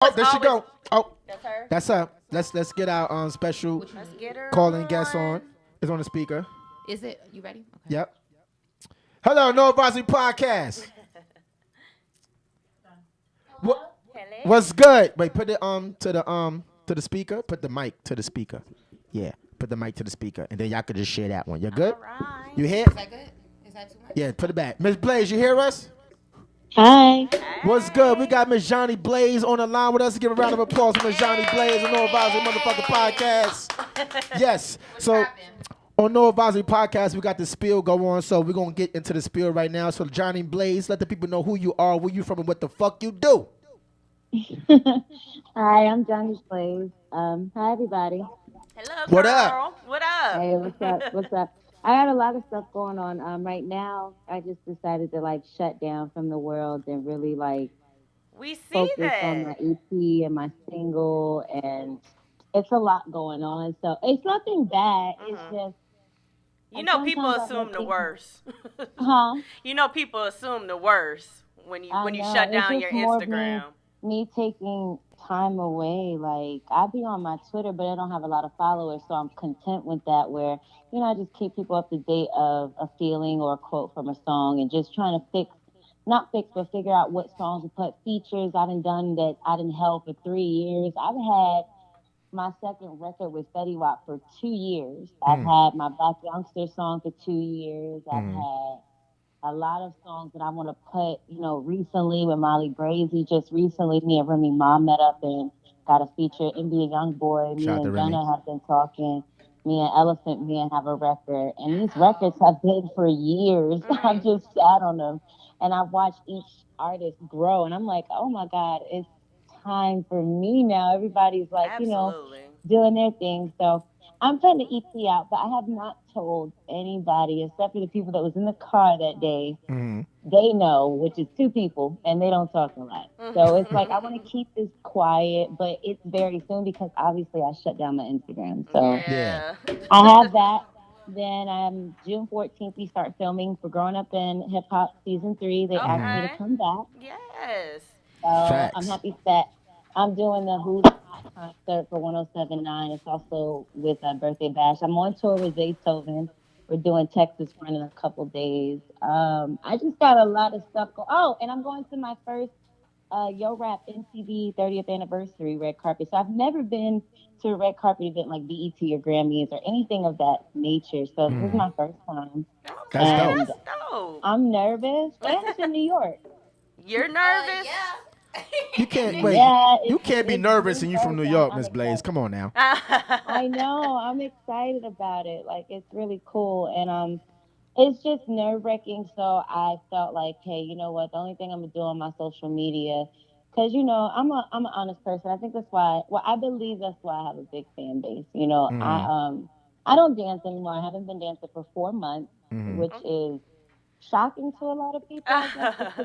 Oh, there she go. Oh, That's her. that's her. Let's get our special Let's get her calling guest on. on. It's on the speaker. Is it? You ready? Okay. Yep. Hello, No Advisory Podcast. What Hello. what's good? Wait, put it to the speaker. Put the mic to the speaker. Yeah, put the mic to the speaker, and then y'all could just share that one. You good? All right. You hear? Is that good? Is that too much? Yeah, put it back. Miss Blaze, you hear us? Hi. What's good? We Hey. got Miss Jhonni Blaze on the line with us. Give a round of applause for Miss Jhonni Blaze on No Advisory Motherfucking Podcast. Yes. What's So poppin'? on No Advisory Podcast, we got the spiel go on. So we're gonna get into the spiel right now. So Jhonni Blaze, let the people know who you are, where you from, and what the fuck you do. Hi, I'm Jhonni Blaze. Hi everybody. Hello, What up? girl. What up? Hey, what's up? What's up? I got a lot of stuff going on. Right now, I just decided to like shut down from the world and really like We see focus on my that. EP and my single, and it's a lot going on. So it's nothing bad. It's Hmm. just You know, people sometimes I assume let the things, worst. huh? You know, people assume the worst when you I when you know. shut It's down just your more of me Instagram. me taking time away. Like I be on my Twitter, but I don't have a lot of followers, so I'm content with that. Where I just keep people up to date of a feeling or a quote from a song, and just trying to not fix, but figure out what songs to put features I done that I didn't help for 3 years. I've had my second record with Fetty Wap for 2 years. I've Mm, had my Black Youngster song for 2 years. I've mm, had a lot of songs that I want to put, recently with Molly Brazy. Just recently, me and Remy Ma met up and got a feature. India Young Boy, shout me out to and Remy. Gunna have been talking. Me and Elephant Man have a record. And these records have been for years. I've Hmm. just sat on them and I've watched each artist grow. And I'm like, oh my God, it's time for me now. Everybody's like, Absolutely. doing their thing. So I'm putting the EP out, but I have not told anybody except for the people that was in the car that day. Mm, They know, which is two people, and they don't talk a lot. So it's like I want to keep this quiet, but it's very soon because obviously I shut down my Instagram. So yeah. Yeah. I have that. Then June 14th we start filming for Growing Up in Hip Hop season 3. They asked me to Okay. come back. Yes. So I'm Facts. happy that I'm doing the Who's Hot concert for 1079. It's also with a birthday bash. I'm on tour with Beethoven. We're doing Texas Run in a couple days. I just got a lot of stuff going. Oh, and I'm going to my first Yo Rap MTV 30th anniversary red carpet. So I've never been to a red carpet event like BET or Grammys or anything of that nature. So this is Mm, my first time, that's Okay, dope. and that's dope. I'm nervous. And it's in New York. You're nervous? Yeah. You can't wait. Yeah, You can't be it's nervous June and you from 1st. New I'm York, I'm Miss Blaze. excited. Come on now. I know. I'm excited about it. Like it's really cool, and it's just nerve wracking. So I felt like, hey, you know what? The only thing I'm gonna do on my social media, because I'm an honest person. I think that's why. Well, I believe that's why I have a big fan base. Mm, I don't dance anymore. I haven't been dancing for 4 months, mm, which is shocking to a lot of people, I guess. But to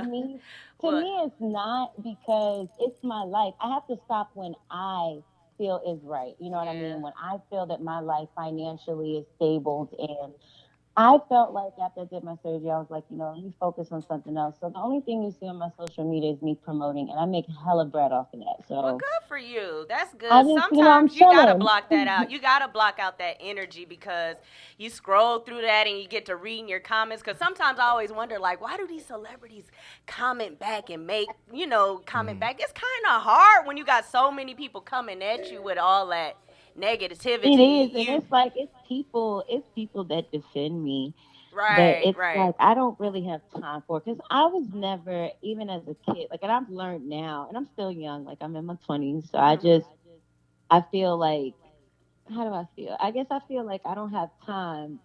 Well, me, it's not because it's my life. I have to stop when I feel is right. You know what I yeah. mean? When I feel that my life financially is stable, and I felt like after I did my surgery, I was like, let me focus on something else. So the only thing you see on my social media is me promoting, and I make hella bread off of that. Well, So good for you. That's I good. just, I'm Sometimes you gotta chilling. block that out. You gotta block out that energy because you scroll through that and you get to reading your comments. Because sometimes I always wonder, like, why do these celebrities comment back and comment mm. back? It's kind of hard when you got so many people coming at you with all that It negativity. is, and it's like it's people that defend me. But Right, it's right. like I don't really have time for it because I was never, even as a kid, like, and I've learned now, and I'm still young, like I'm in my 20s, so Hmm. I feel like, how do I feel? I guess I feel like I don't have time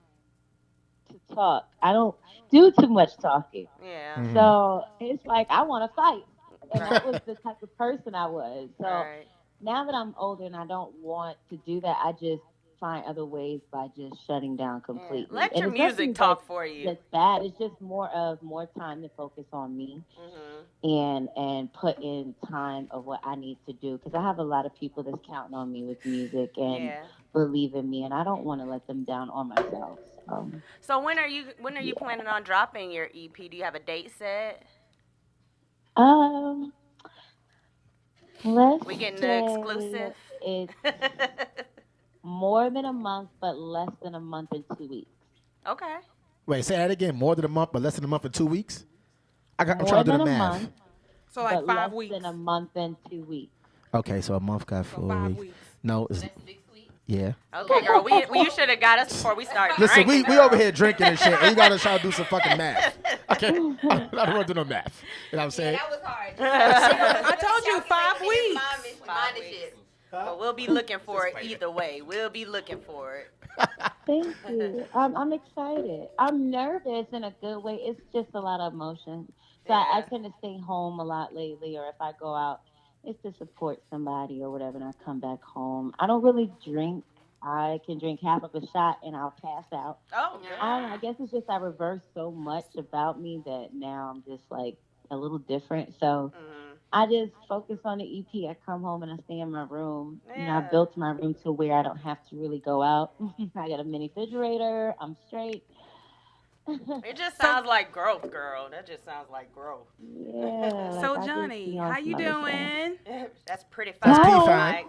to talk. I don't do too much talking, Yeah. Mm. so it's like I want to fight, and that Right, was the type of person I was. So right. now that I'm older and I don't want to do that, I just find other ways by just shutting down Yeah. completely. Let And your it's music nothing that talk for you. that's bad. It's just more time to focus on me, Hmm. and put in time of what I need to do, because I have a lot of people that's counting on me with music and Yeah. believe in me, and I don't want to let them down or myself. So So when are you yeah. planning on dropping your EP? Do you have a date set? Um Let's We getting the say exclusive. it's more than a month, but less than a month and 2 weeks. Okay. Wait, say that again. More than a month, but less than a month and 2 weeks. I'm More trying to do than the a math. month, So like but five less weeks. than a month and 2 weeks. Okay, so a month got So 4 weeks. 5 weeks. No, So it's that's 6 weeks. yeah. Okay, girl. You should have got us before we started Listen, drinking. we girl. over here drinking and shit, and you gotta try to do some fucking math. Okay, I don't want to do no math. You know what I'm Yeah, saying? that was hard. I told you 5 weeks. 5 weeks. But we'll be looking for it either way. We'll be looking for it. Thank you. I'm excited. I'm nervous in a good way. It's just a lot of emotion. So I Yeah. tend to stay home a lot lately, or if I go out, it's to support somebody or whatever, and I come back home. I don't really drink. I can drink half of a shot and I'll pass out. Oh, I don't girl. know. I guess it's just I reversed so much about me that now I'm just like a little different. So Mm, I just focus on the EP. I come home and I stay in my room. I yeah. built my room to where I don't have to really go out. I got a mini refrigerator. I'm straight. It just So sounds like growth, girl. That just sounds like growth. Yeah, like so I just Johnny, be how on you some other stuff. doing? That's pretty That's fine. P Hi. fine. Like,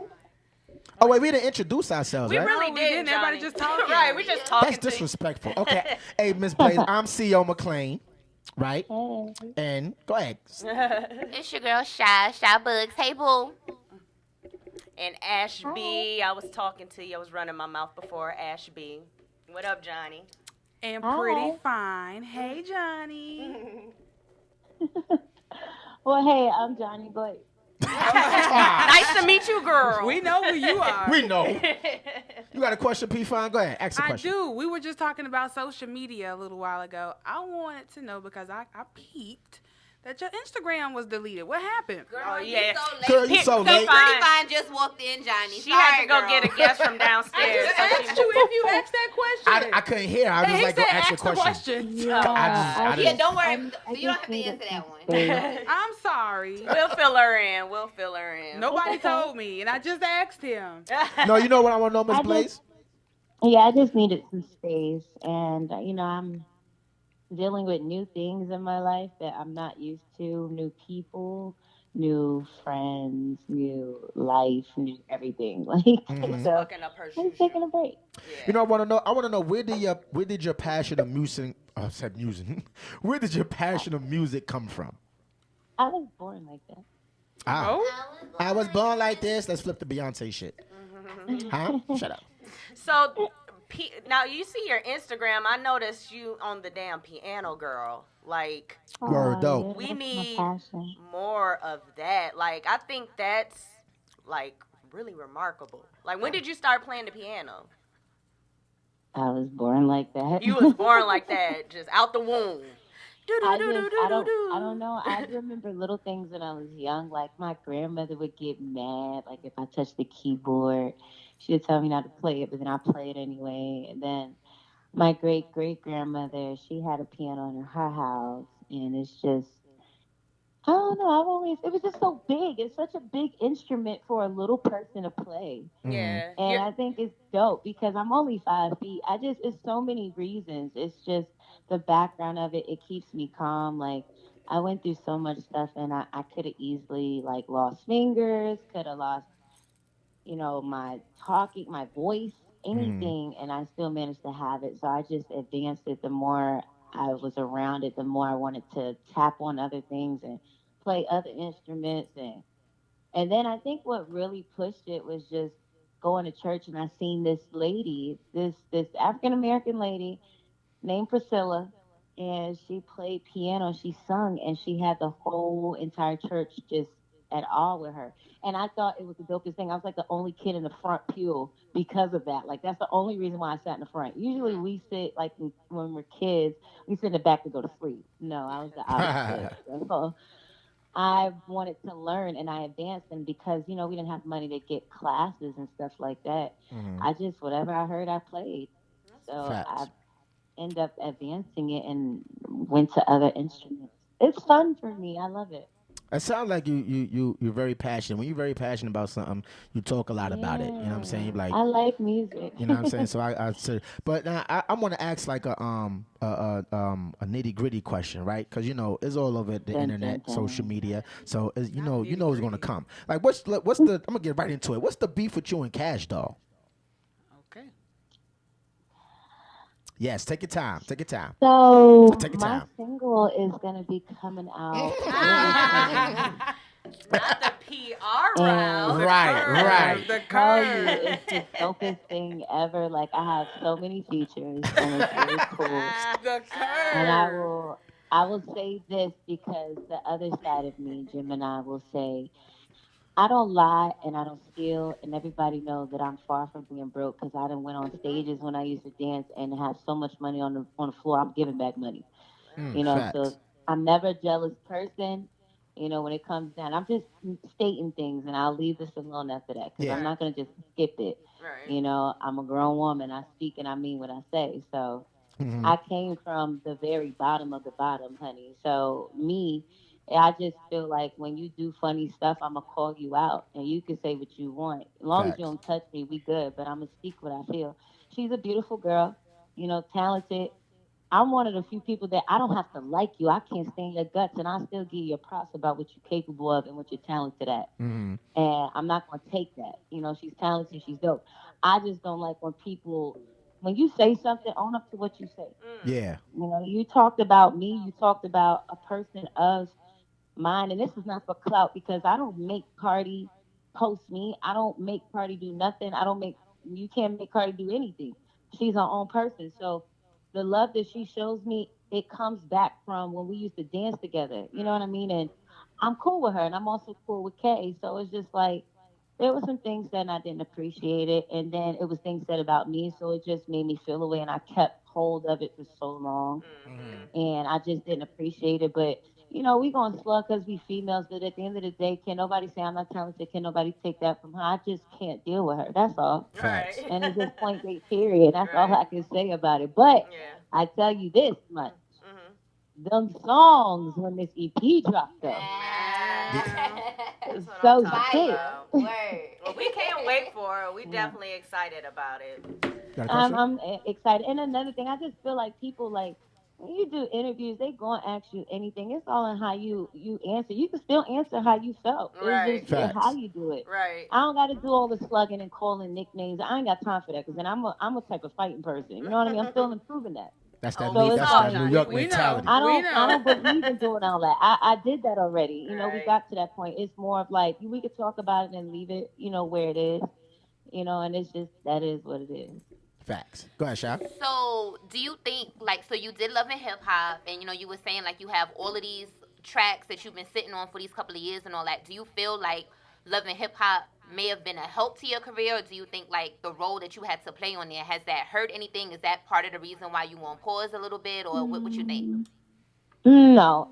Oh wait, we didn't introduce ourselves, we right? really No, we did, didn't. Everybody Johnny. just talking. Right, we just That's talking to you. disrespectful. Okay, hey Miss Blaze, I'm CEO McLean, right? Hey. And go ahead. It's your girl Shy Bugs. Hey boo. And Ash B, I was talking to you. I was running my mouth before Ash B. What up, Johnny? And Hi. pretty fine. Hey Johnny. Well, hey, I'm Jhonni Blaze. Nice to meet you, girl. We know who you are. We know. You got a question, P fine? Go ahead, ask a I question. do. We were just talking about social media a little while ago. I wanted to know because I peeped that your Instagram was deleted. What happened? Girl, Oh, you yeah. so late. Girl, you so late. Pretty fine just walked in, Johnny. She had to go Sorry, get a girl. guest from I downstairs. just so asked she- you if you asked that question. I couldn't hear. I was And just he like, go said, ask the ask the question. question. I Yeah, didn't. don't worry. I You don't just have to needed answer that some one. space. I'm sorry. We'll fill her in. We'll fill her in. Nobody okay. told me, and I just asked him. No, you know what I want to know, Miss I Blaze? just, yeah, I just needed some space, and I'm dealing with new things in my life that I'm not used to, new people, new friends, new life, new everything. Like, Mhm. so Fucking up her I'm shoe. taking a break. You know, I want to know. I want to know where did your passion of music? I said music. Where did your passion of music come from? I was born like that. Ah, Oh, I was born like this. Let's flip the Beyonce shit. Huh? Shut up. So, now you see your Instagram. I noticed you on the damn piano, girl. Like, Word, dope. Yeah, we that's need my passion. more of that. Like, I think that's, like, really remarkable. Like, when did you start playing the piano? I was born like that. You was born like that, just out the womb. I don't know. I remember little things when I was young. Like my grandmother would get mad, like if I touched the keyboard, she would tell me not to play it, but then I play it anyway. And then my great grandmother, she had a piano in her house, and it's just I don't know. It was just so big. It's such a big instrument for a little person to play. Yeah. And You're- I think it's dope because I'm only 5 feet. It's so many reasons. It's just the background of it. It keeps me calm. Like, I went through so much stuff and I could have easily, like, lost fingers, could have lost, my talking, my voice, anything. And I still managed to have it. So I just advanced it. The more I was around it, the more I wanted to tap on other things and play other instruments. And then I think what really pushed it was just going to church and I seen this lady, this African American lady named Priscilla, and she played piano, she sung, and she had the whole entire church just at awe with her. And I thought it was the dopest thing. I was like the only kid in the front pew because of that. Like that's the only reason why I sat in the front. Usually we sit like when we're kids, we sit in the back to go to sleep. No, I was the opposite. So I wanted to learn and I advanced, and because we didn't have money to get classes and stuff like that, I just whatever I heard I played. So I Facts. end up advancing it and went to other instruments. It's fun for me. I love it. It sounds like you're very passionate. When you're very passionate about something, you talk a lot about it. You know what I'm saying? Yeah, You like, I like music. you know what I'm saying. So I said, but now I want to ask like a nitty gritty question, right? Because you know it's all over the Dun, dun, internet, social dun. media. So Not you nitty know it's gonna gritty. come. Like what's the? I'm gonna get right into it. What's the beef with you and Cash Doll? Okay. Yes, take your time. Take your time. So Take your my time. single is gonna be coming out really soon. Not the PR And route. The Right, when I curve. right. The tell you curve. it's the dopest thing ever, like I have so many features and it's really cool. The And curve. I will say this because the other side of me, Gemini, will say, I don't lie and I don't steal, and everybody knows that I'm far from being broke because I done went on stages when I used to dance and have so much money on the floor. I'm giving back money, Facts. So I'm never a jealous person. When it comes down, I'm just stating things, and I'll leave this alone after that because Yeah. I'm Right. not gonna just skip it. Right. I'm a grown woman. I speak and I mean what I say. So Hmm. I came from the very bottom of the bottom, honey. So me, I just feel like when you do funny stuff, I'ma call you out, and you can say what you want. As long as you Facts. don't touch me, we good. But I'ma speak what I feel. She's a beautiful girl, talented. I'm one of the few people that I don't have to like you. I can't stand your guts, and I still give you props about what you're capable of and what you're talented at. Hmm. And I'm not gonna take that. She's talented, she's dope. I just don't like when you say something, own up to what you say. Yeah. You talked about me, you talked about a person of mine, and this is not for clout because I don't make Cardi post me. I don't make Cardi do nothing. You can't make Cardi do anything. She's her own person. So the love that she shows me, it comes back from when we used to dance together. You know what I mean? And I'm cool with her, and I'm also cool with Kay. So it's just like there were some things that I didn't appreciate it, and then it was things said about me, so it just made me feel away, and I kept hold of it for so long, and I just didn't appreciate it. But we gonna slug because we females, but at the end of the day, can nobody say I'm not talented? Can nobody take that from her? I just can't deal with her. That's all. Facts. Right. And it's just point blank period. That's all Right. I can say about it. But Yeah. I tell you this much: Mhm. them songs when this EP dropped though, Yeah. Man, it's that's what I'm so talking sick. Fire. about. Word. Well, we can't wait for it. We Yeah. definitely excited about it. Got a I'm question? I'm excited. And another thing, I just feel like people like when you do interviews, they gonna ask you anything. It's all in how you answer. You can still answer how you felt. It's Right. just how Facts. you do it. Right. I don't got to do all the slugging and calling nicknames. I ain't got time for that because then I'm a type of fighting person. You know what I mean? I'm still improving that. That's that Oh, new we So it's that's saw that like New Johnny. York We We know. mentality. knew. We I know. don't believe in doing all that. I did that already. We Right. got to that point. It's more of like we could talk about it and leave it, where it is, and it's just that is what it is. Facts. Go ahead, Sha. So, do you think, like, so you did Love and Hip Hop, and you were saying like you have all of these tracks that you've been sitting on for these couple of years and all that. Do you feel like Love and Hip Hop may have been a help to your career, or do you think like the role that you had to play on there, has that hurt anything? Is that part of the reason why you want pause a little bit, or what you think? Mm. No,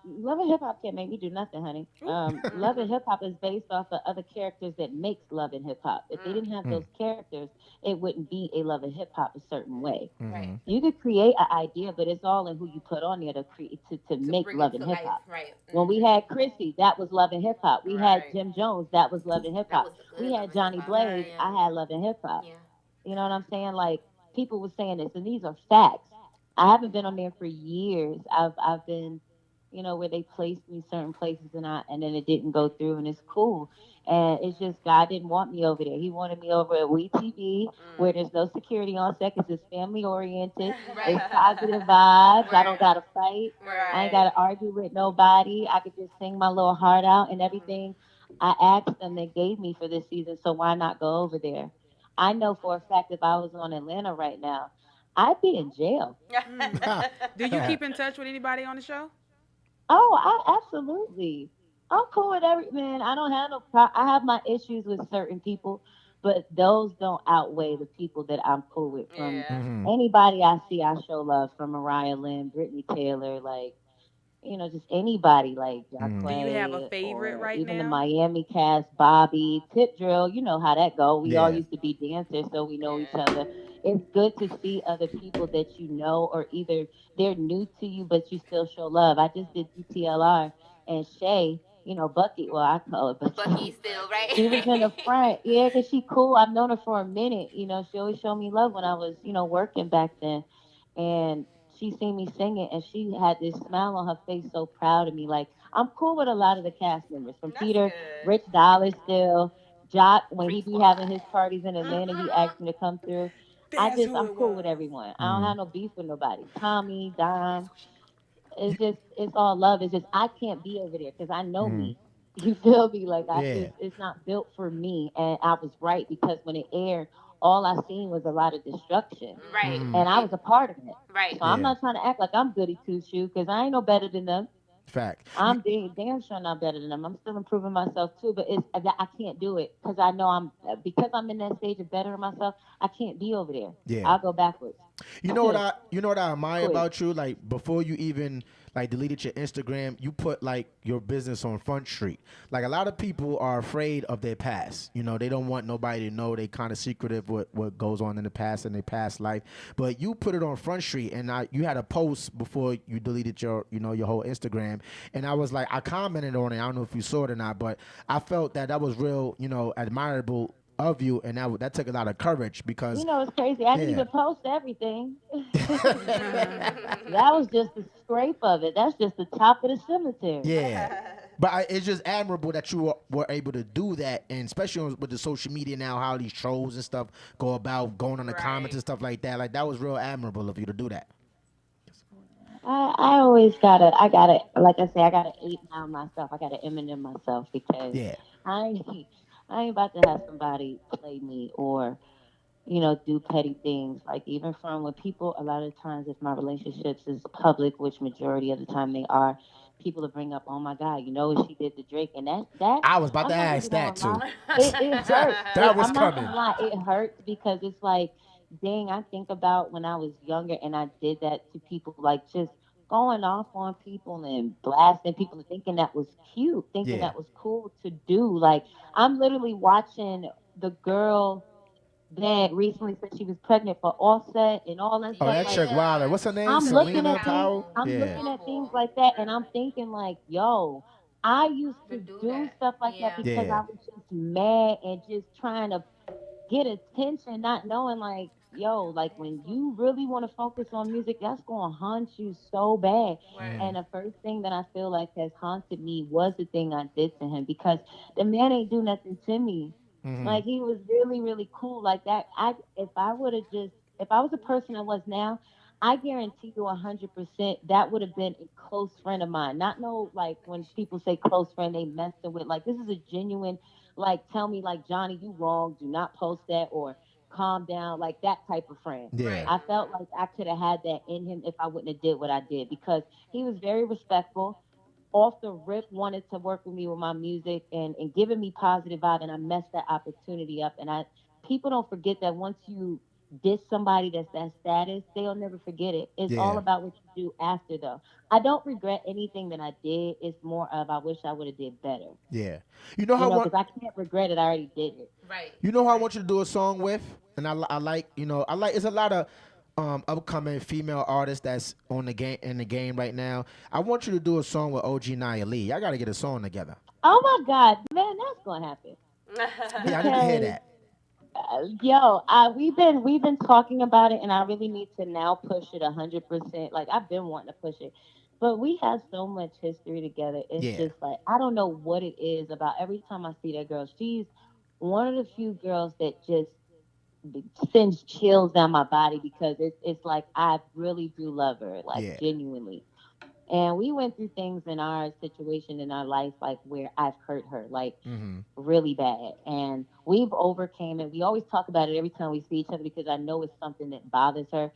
Love and Hip Hop can't make me do nothing, honey. Ooh. Love and Hip Hop is based off of other characters that makes Love and Hip Hop. If they didn't have Mm. those characters, it wouldn't be a Love and Hip Hop a certain way. Right. Mm-hmm. You could create an idea, but it's all in who you put on there to create to To make bring Love it and to Hip life, Hop. right? When we had Chrissy, that was Love and Hip Hop. We had Right. Jim Jones, that was Love and Hip That Hop. was a We good Love had and Hip Johnny Hop. Blaze, Right. I had Love and Hip Hop. Yeah. You know what I'm saying? Like people were saying this, and these are facts. I haven't been on there for years. I've been, where they placed me certain places, and then it didn't go through, and it's cool. And it's just God didn't want me over there. He wanted me over at WeTV, where there's no security on set 'cause it's family oriented. It's positive vibes. I don't Right. gotta fight. I ain't Right. gotta argue with nobody. I could just sing my little heart out and everything. I asked them, they gave me for this season, so why not go over there? I know for a fact if I was on Atlanta right now, I'd be in jail. Mm. Do you keep in touch with anybody on the show? Oh, I absolutely. I'm cool with every man. I don't have no. I have my issues with certain people, but those don't outweigh the people that I'm cool with. From Yeah. Mm-hmm. anybody I see, I show love. From Mariah Lynn, Brittany Taylor, like just anybody like Do you have a Jaquay favorite or right even the now? Miami cast, Bobby, Tip Drill. You know how that go. We all Yeah. used to be dancers, so we know each Yeah. other. It's good to see other people that you know, or either they're new to you, but you still show love. I just did UTLR and Shay. Bucky. Well, I call it Bucky Bucky. still, She was in right? the front, yeah, 'cause she cool. I've known her for a minute. She always showed me love when I was, working back then. And she seen me singing, and she had this smile on her face, so proud of me. Like, I'm cool with a lot of the cast members, from That's Peter, good. Rich Dollars still, Jock, when Freak he be having Squad. his parties in Atlanta, he asked me to come through. That's who I'm it cool with was. everyone. I don't Mm. have no beef with nobody. Tommy, Dom, That's who she. You, it's all love. It's just I can't be over there because I know mm. me. You feel me? Like Yeah. it's not built for me, and I was right because when it aired, all I seen was a lot of destruction, Right. Mm. and I It, was a part of it. right. So I'm Yeah. not trying to act like I'm goody two shoe because I ain't no better than them. Fact. You, I'm damn sure not better than them. I'm still improving myself too, but I can't do it because I know because I'm in that stage of bettering myself. I can't be over there. yeah. I'll go backwards You know what I admire quick. about you? Like before you even like deleted your Instagram, you put like your business on Front Street. Like a lot of people are afraid of their past. They don't want nobody to know. They kind of secretive what goes on in the past and their past life. But you put it on Front Street, and you had a post before you deleted your whole Instagram, and I was like, I commented on it. I don't know if you saw it or not, but I felt that was real, admirable of you, and that took a lot of courage because It's crazy. I didn't yeah. even post everything. That was just the scrape of it. That's just the top of the cemetery. Yeah. But it's just admirable that you were able to do that, and especially with the social media now, how these trolls and stuff go about going on the comments Right. and stuff like that. Like that was real admirable of you to do that. I always I gotta, like I say, I gotta eat now myself. I gotta Eminem myself because Yeah. I ain't, I ain't about to have somebody play me or, do petty things. Like even from when people, a lot of times, if my relationships is public, which majority of the time they are, people will bring up, oh my God, what she did to Drake, and that I was about I'm to not ask even that gonna lie, too. it hurts. That was I'm not gonna coming. lie, it hurts because it's like, dang, I think about when I was younger and I did that to people, like just going off on people and blasting people and thinking that was cute, thinking Yeah. that was cool to do. Like I'm literally watching the girl that recently said she was pregnant for Offset and all that Oh, stuff that like chick Yeah. that. Wilder. What's her name? I'm She looking Selena at things. Powell. horrible. I'm Yeah. looking at things Horrible. like that, and I'm thinking like, yo, I used To to do do that. stuff like that Yeah. because Yeah. I was just mad and just trying to get attention, not knowing like, yo, like when you really want to focus on music, that's gonna haunt you so bad. Word. And the first thing that I feel like has haunted me was the thing I did to him because the man ain't do nothing to me. Mm-hmm. Like he was really, really cool. Like that. If I was a person I was now, I guarantee you 100% that would have been a close friend of mine. Not no like when people say close friend, they messing with like this is a genuine like tell me like Johnny, you wrong, do not post that or calm down, like that type of friend. Yeah. Right. I felt like I could have had that in him if I wouldn't have did what I did because he was very respectful. Off the rip, wanted to work with me with my music and giving me positive vibe, and I messed that opportunity up. And I people don't forget that once you diss somebody that's that status, they'll never forget it. It's all Yeah. about what you do after though. I don't regret anything that I did. It's more of I wish I would have did better. Yeah. You know how one. Because I can't regret it. I already did it. Right. You know who I want you to do a song with, and I like I like. It's a lot of upcoming female artists that's on the game in the game right now. I want you to do a song with OG Nia Lee. I gotta get a song together. Oh my God, man, that's gonna happen Yeah, I need to hear because that. we've been talking about it, and I really need to now push it 100%. Like I've been wanting to push it, but we have so much history together. It's Yeah. just like I don't know what it is about. Every time I see that girl, she's one of the few girls that just sends chills down my body because it's like I really do love her, like Yeah. genuinely. And we went through things in our situation in our life, like where I've hurt her, like Mm-hmm. really bad. And we've overcame it. We always talk about it every time we see each other because I know it's something that bothers her.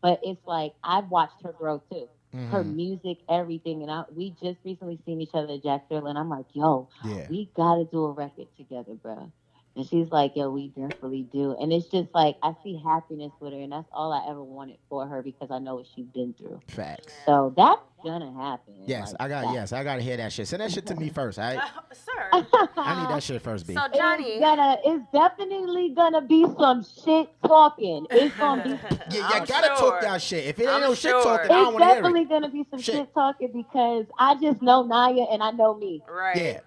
But it's like I've watched her grow too. Her Mm-hmm. music, everything. And we just recently seen each other at Jack Thriller, and I'm like, yo, Yeah. we gotta do a record together, bro. And she's like, yo, we definitely do. And it's just like, I see happiness with her. And that's all I ever wanted for her because I know what she's been through. Facts. So that's going to happen. Yes, Like, I gotta hear that shit. Send that shit to me first, all right? Sir. I need that shit first, B. So Johnny, It's definitely gonna be some shit talking. It's gonna be. Yeah, I'm you gotta sure. talk that shit. If it ain't I'm no shit sure. talking, I don't It's want to hear definitely it. gonna be some Shit. shit talking because I just know Naya and I know me. right? Yeah.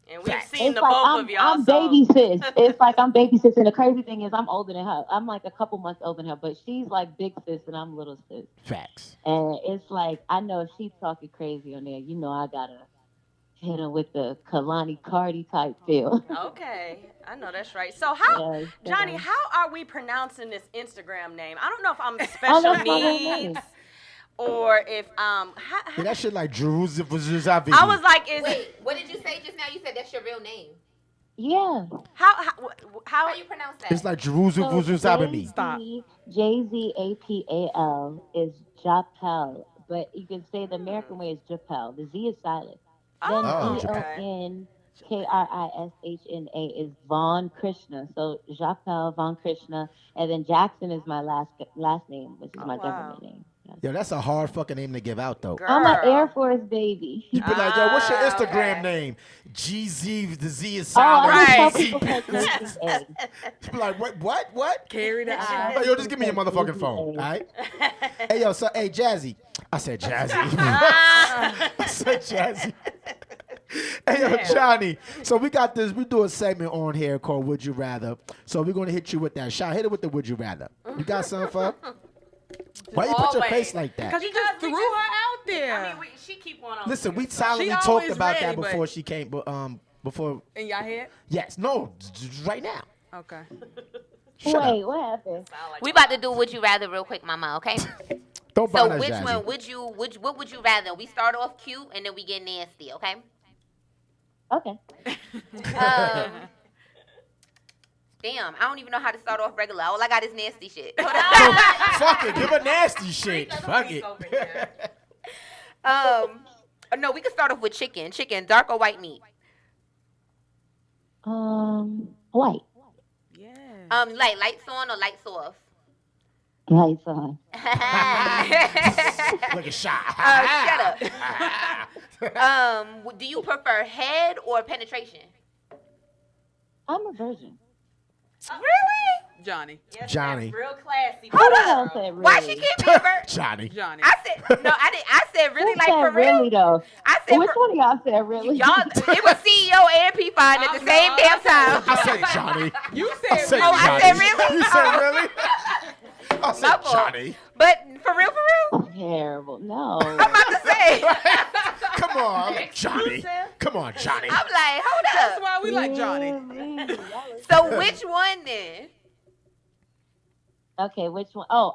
And we've Facts. seen It's the like both I'm, of y'all. I'm so. baby sis. It's like I'm baby sis, and the crazy thing is I'm older than her. I'm like a couple months older than her, but she's like big sis and I'm little sis. Facts. And it's like I know if she's talking crazy on there, you know I gotta hit her with the Kalani Cardi type feel. Okay, I know that's right. So how, Yes, Johnny, yes. how are we pronouncing this Instagram name? I don't know if I'm Oh, special that's my real needs name. or if Yeah, that shit like Jerusalem. I was like, is Wait, what did you say just now? You said that's your real name. Yeah. how How you pronounce that? It's like Jerusalem. Me. Stop. JZAPAL is Japel, but you can say the American way is Japel. The Z is silent. Then Oh, Japel. VONKRISHNA is Von Krishna. So Japel Von Krishna, and then Jackson is my last name, which is my wow. government name. Yes. Yo, that's a hard fucking name to give out though. girl. I'm an Air Force baby. You be like, yo, what's your Instagram okay. name? GZ, the Z is Oh, silent. I Right. just tell people because JZA. You be like, what? Carry the eye. Hey, yo, just give me your motherfucking phone, all right? Hey, yo, so, hey, Jazzy. I said Jazzy. I said Jazzy. Hey, yo, Damn. Johnny. So we got this. We do a segment on here called Would You Rather. So we're going to hit you with that shot. Hit it with the Would You Rather. You got something for? Why you put your Always. face like that? Because you just threw her out there. I mean, she keep one on. Listen, we so- silently She talked always about ready, that but- before she came, but before. In your head? Yes, no, right now. Okay. Shut up. Wait, what happened? sound like We about to do Would You Rather real quick, mama, okay? Don't So bother us, which Jazzy. one what would you rather? We start off cute and then we get nasty, okay? Okay. Damn, I don't even know how to start off regular. All I got is nasty shit. Fuck it, give her nasty shit. Freak of the Fuck week it. over here. No, we can start off with chicken. Chicken, dark or white meat? White. Yeah. Like lights on or lights off? Lights on. Like a shot. Shut up. Do you prefer head or penetration? I'm a virgin. Really? Johnny. Yes, Johnny. that's real classy. Who the girl. hell said really? Why she can't be a virgin? Johnny. Johnny. I said no. I didn't. I said really Who like said for real. really though? I said Which for, one of y'all said really? y'all. It was CEO and P Fine at the I'm same not- damn time. I said Johnny. You I said said really. I Johnny. said really? You said really? I My said fault. Johnny. But for real, Terrible. No. I'm about to say. Come on, Johnny. Exclusive? Come on, Johnny. I'm like, hold That's up. why we like Johnny. Really? So which one then? Okay, which one? Oh,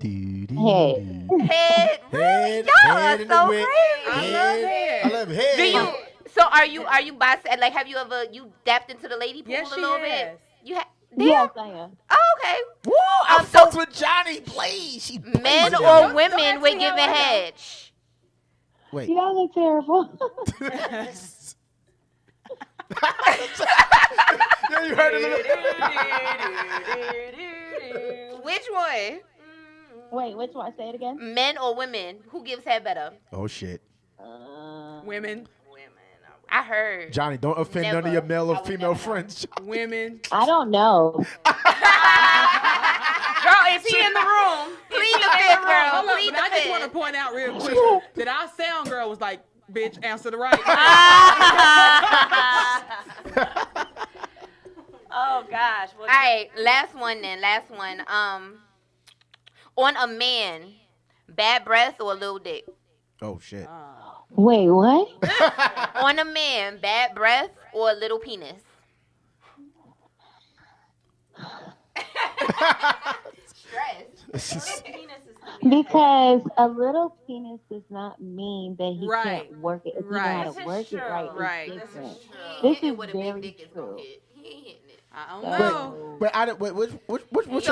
Head. Head. Head. Y'all Head are in the so wick. crazy. I love head. I love head. Do you? So are you like have you ever dapped into the lady pool Yes, a she little has. bit? You have. yes, I am. Oh, okay. Woo, I So- fucked with Johnny Blaze. She Men blazing. or women ask with me how giving I know. head? Wait. Y'all look terrible. Yeah, you heard it. Which one? Wait, which one? Say it again. Men or women? Who gives head better? Oh shit, Women. I heard. Johnny, don't offend none of Never. your male I or would female never. friends. Women. I don't know. Girl, is he in the room? Plead the fifth, girl. Hold up, Plead but I the just want to fifth. point out real quick that our sound girl was like, bitch, answer the right. Oh gosh. Well, All right, last one then. Last one. On a man, bad breath or a little dick? Oh shit. Wait, what? On a man, bad breath or a little penis? Stress. penis is to me. Because a little penis does not mean that he Right. can't work it. If Right. you know how This to is work true. it right, Right. it's This is different. He ain't This hitting is what a big very dick is gonna true. hit. He ain't hitting it. I don't But- know. But I didn't. Wait, which So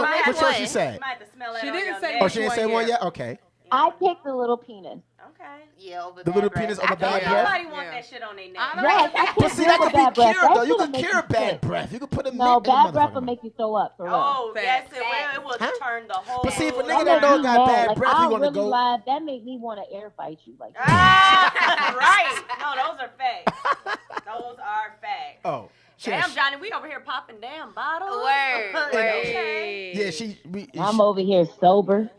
I one had she one. said? You might have to smell that She on didn't your say neck. Oh, she didn't say one yet. yet. Okay. I picked the little penis. Okay. Yeah, over The bad little breath. penis on the I bad know breath. somebody want Yeah. that shit on their neck. I don't Yes, I But can't see, deal that with could bad be breath. cured That though. You shit'll can make cure you bad sick. breath. You can put a No, mint in bad the breath will motherfucker. make you throw up for real. Oh, yes, Facts. it will. It will Huh? turn the whole. But see, if a mood nigga That that makes know me got mad. bad Like, breath, he I'll gonna really go. lie. That make me want to air fight you. Like, Right. No, those are facts. Those are facts. Oh, Damn, Johnny, we over here popping damn bottles. Word. Okay. Yeah, I'm over here sober.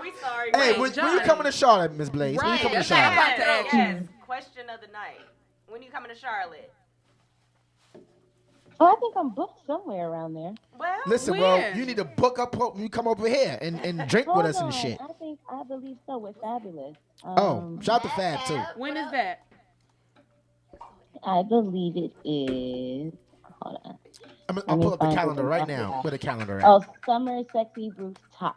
We sorry. Hey, Wait, when you Johnny. coming to Charlotte, Miss Blaze? When you Right, coming to that's what I'm Charlotte? about to ask yes. you. Question of the night. When you coming to Charlotte? Oh, I think I'm booked somewhere around there. Well, Listen, bro, When? you need to book up. You come over here and drink with us and shit. I believe so. We're fabulous. Oh, shout out to Fab too. When is that? I believe it is. Hold on. I'll me pull up the find calendar it. right now. Where the calendar at? Oh, Summer Sexy Rooftop,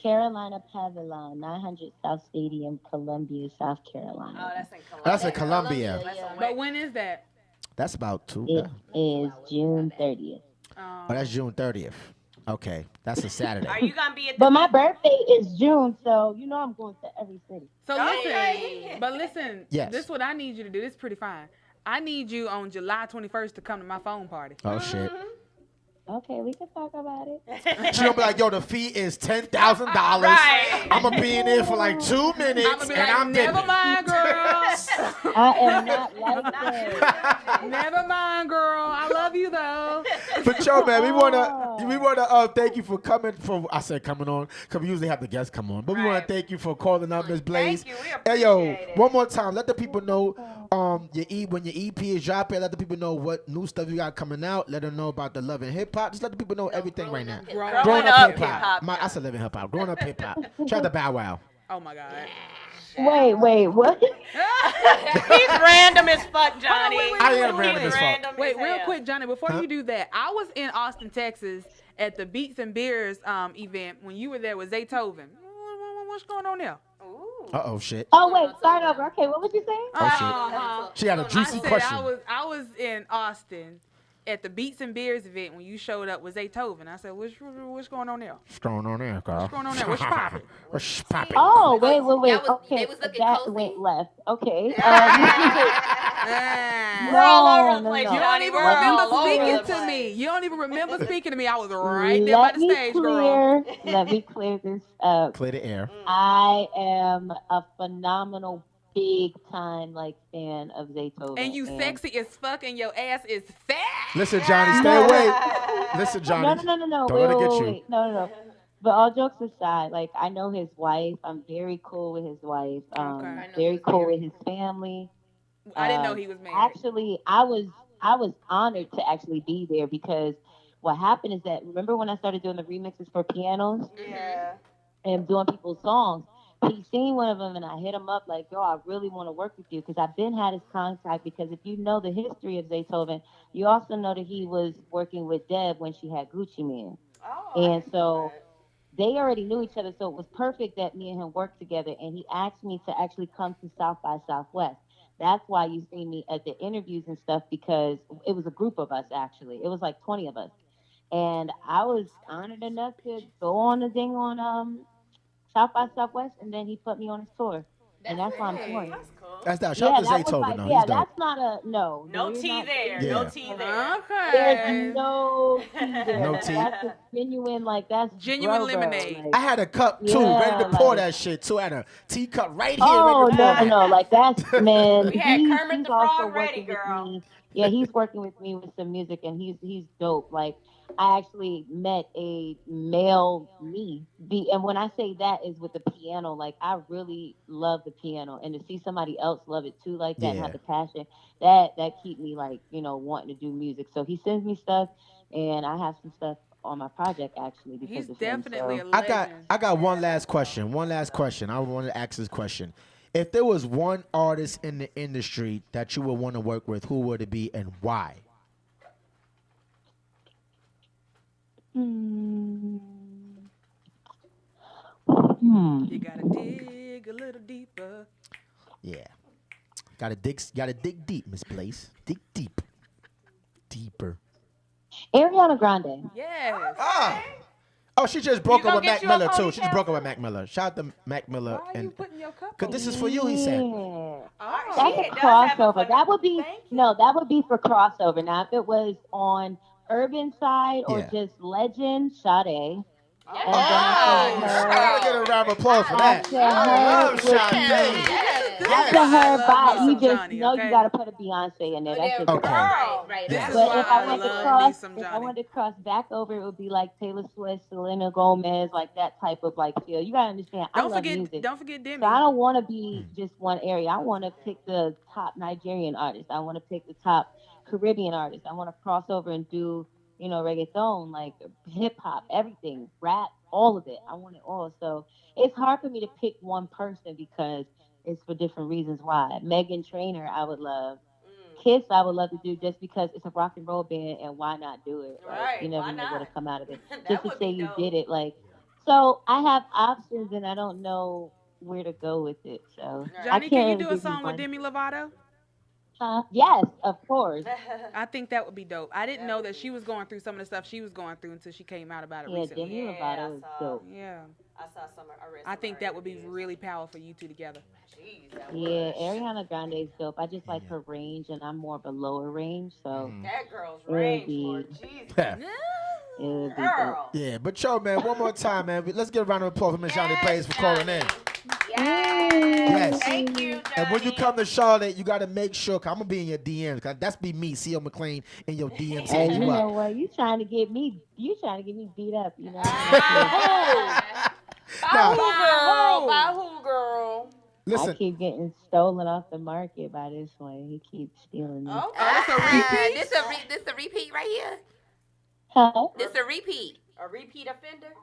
Carolina Pavilion, 900 South Stadium, Columbia, South oh, Carolina. that's in Columbia. That's in Columbia. That's a But way- when is that? That's about two. It is June 30th. Oh, that's June 30th. Okay, that's a Saturday. Are you gonna be at the? But my birthday is June, so you know I'm going to every city. So Okay. listen, but listen, Yes. this is what I need you to do. This is pretty fine. I need you on July 21st to come to my phone party. Oh shit. Okay, we can talk about it. She gonna be like, yo, the fee is $10,000. Right. I'm gonna be in there for like 2 minutes, I'm gonna be and like, I'm never dipping. mind, girl. I am not like that. Never mind, girl. I love you though. But yo, man, we wanna thank you for coming. I said coming on, because we usually have the guests come on, but we wanna Right. thank you for calling up Miss Blaze. Thank you. We Hey yo, appreciate it. one more time, let the people know when your EP is dropping. Let the people know what new stuff you got coming out. Let them know about the Love and Hip Hop. Just let the people know everything right now. Growing up hip hop. I said Love and Hip Hop. Growing up hip hop. Shout out to Bow Wow. Oh my God. Wait, what? He's random as fuck, Johnny. I am random as fuck. Random Wait, as real hell. quick, Johnny, before Huh? you do that, I was in Austin, Texas at the Beats and Beers event when you were there with Zaytoven. What's going on there? Ooh. Uh-oh, shit. Oh, wait, start over. Okay, what was you saying? Oh, shit. She had a I juicy said question. I was in Austin at the Beats and Beers event when you showed up with Zaytoven. I said, what's going on there? What's going on there, girl? What's going on there? What's poppin'? What's poppin'? Oh, wait. They Okay, was looking that cozy. went left. Okay. Ah. We're all over the No, place, no. You don't Johnny. even We're all remember over speaking the to place. me. You don't even remember speaking to me. I was right there by Let the me stage, girl. Let me clear this up. Clear the air. I am a phenomenal, big time fan of Zaytoven. And you sexy as fuck and your ass is fat. Listen, Johnny, stay away. Listen, Johnny. No. Don't let her get you. Wait. No. But all jokes aside, I know his wife. I'm very cool with his wife. Okay. I know he Very was cool married. with his family. I didn't know he was married. Actually, I was honored to actually be there because what happened is that remember when I started doing the remixes for pianos Yeah. and doing people's songs. He seen one of them and I hit him up like, yo, I really want to work with you because I've been had his contact because if you know the history of Zaytoven, you also know that he was working with Deb when she had Gucci Man. Oh, And so they already knew each other, so it was perfect that me and him worked together. And he asked me to actually come to South by Southwest. That's why you see me at the interviews and stuff because it was a group of us actually. It was like 20 of us, and I was honored enough to go on the thing on South by Southwest, and then he put me on his tour, and that's why I'm touring. That's cool. That's that. Shout out to that was Zaytoven, though. yeah, He's dope. that's not a no. No you're tea not- there. Yeah. No tea there. Okay. There's no tea there. No Like, tea. That's a genuine that's Genuine bro, lemonade. like- I had a cup, too, Yeah, ready to pour like- that shit, too. I had a teacup right here. Oh ready to pour that. no, that's man. We had Kermit he's the also Frog ready, working with girl. me. Yeah, he's working with me with some music, and he's dope. Like I actually met a male me, and when I say that is with the piano, like I really love the piano, and to see somebody else love it too, like that, and Yeah. have the passion, that keep me wanting to do music. So he sends me stuff, and I have some stuff on my project actually because He's of him, definitely so. a legend. I got one last question. I want to ask this question. If there was one artist in the industry that you would want to work with, who would it be and why? You gotta dig a little deeper. Yeah. Gotta dig deep, Miss Blaze. Dig deep. Deeper. Ariana Grande. Yes. Ah. Oh, she just broke You up gonna with get Mac you a Miller too. She just ponytail? broke up with Mac Miller. Shout out to Mac Miller. Why are you putting your cup Cause on? this is for you, he said. Yeah. Oh, That's she a does have a crossover. funny- That would be Thank you. no, that would be for crossover. Now, if it was on Urban side or Yeah. just Legend, Sade. Yeah. And then after Oh, her, gotta get a round of applause for that. after I love her, Sade. Yes. after I her, love bye, me you some just Johnny, know okay? you gotta put a Beyonce in there. That's just Okay. Right. This That's is But why if I I wanted to love cross, me some if I Johnny. wanted to cross back over, it would be like Taylor Swift, Selena Gomez, like that type of like feel. You gotta understand. I love music. Don't forget Demi. So I don't want to be just one area. I want to pick the top Nigerian artist. I want to pick the top Caribbean artist. I want to cross over and do, reggaeton, like hip hop, everything, rap, all of it. I want it all. So it's hard for me to pick one person because it's for different reasons why. Megan Trainor, I would love. Kiss, I would love to do just because it's a rock and roll band, and why not do it? Like, Right, you never why know what'll not? come out of it. That Just to would say be you dope. did it, like. So I have options, and I don't know where to go with it. So I Johnny, can't can you really do a give you song with one. Demi Lovato? Yes, of course. I think that would be dope. I didn't know that she was going through some of the stuff she was going through until she came out about it Yeah, recently. Demi Yeah, Lovato I is saw. dope. Yeah. I saw some. I read I some think of that her would be interviews. really powerful, you two together. Jeez, that Yeah, would. Ariana Grande is dope. I just like her range, and I'm more of a lower range, so That girl's it would range, be, Lord Jesus. Yeah. it would be dope. Girl. Yeah, but yo, man, one more time, man. Let's get a round of applause for Miss Jhonni Blaze for calling in. Yes. Thank you, Johnny. And when you come to Charlotte, you got to make sure, cause I'm going to be in your DMs. Cause that's be me, C.O. McLean, in your DMs Hey, hitting you you know up. what? You trying to get me beat up, you know? By Nah, who, girl? By who, girl? I listen, keep getting stolen off the market by this one. He keeps stealing me. Okay. Oh, that's a repeat? This a repeat right here. Huh? This a repeat. A repeat offender?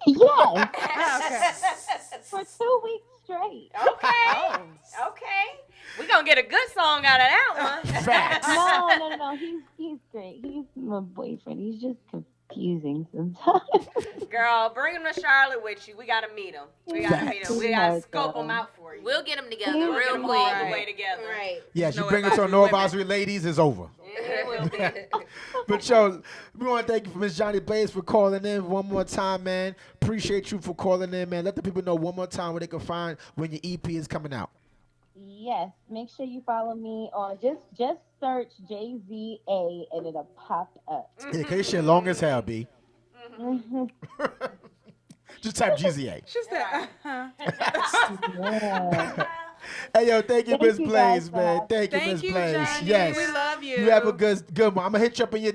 Yes, Okay. for 2 weeks straight. Okay. Okay. We gonna get a good song out of that one. facts. No. He's great. He's my boyfriend. He's just confusing sometimes. Girl, bring him to Charlotte with you. We gotta meet him. We gotta meet him. We gotta scope him out for you. We'll get them together We'll We'll get real them all the quick. way together. Right. Yes, you No bring it to advisory no women. advisory ladies, it's over. It will be. But yo, we want to thank you for Miss Jhonni Blaze for calling in one more time, man. Appreciate you for calling in, man. Let the people know one more time where they can find when your EP is coming out. Yes, make sure you follow me on just search JZA and it'll pop up. Yeah, cause this shit long as hell, B. Just type GZA. She said, Yeah. Hey yo, thank you, Thank Miss you Blaze, guys for man. having Thank you, Thank Miss you, Blaze. Johnny. Yes. We love you. You have a good one. I'm gonna hit you up in your